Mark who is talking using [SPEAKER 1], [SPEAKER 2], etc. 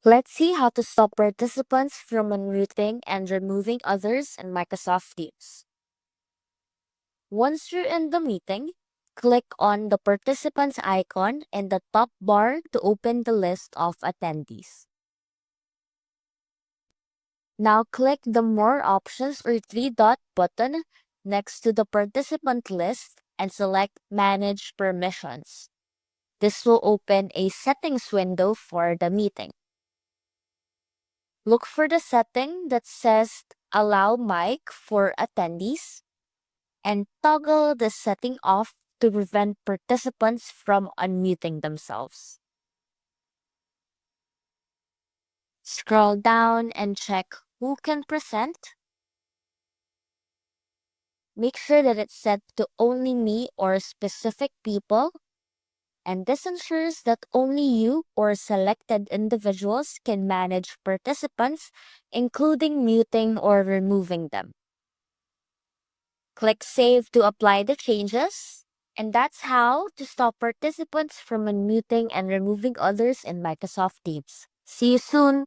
[SPEAKER 1] Let's see how to stop participants from unmuting and removing others in Microsoft Teams. Once you're in the meeting, click on the participants icon in the top bar to open the list of attendees. Now click the More Options or three-dot button next to the participant list and select Manage Permissions. This will open a settings window for the meeting. Look for the setting that says Allow Mic for Attendees and toggle the setting off to prevent participants from unmuting themselves. Scroll down and check Who can present. Make sure that it's set to only me or specific people, and this ensures that only you or selected individuals can manage participants, including muting or removing them. Click Save to apply the changes, and that's how to stop participants from unmuting and removing others in Microsoft Teams. See you soon!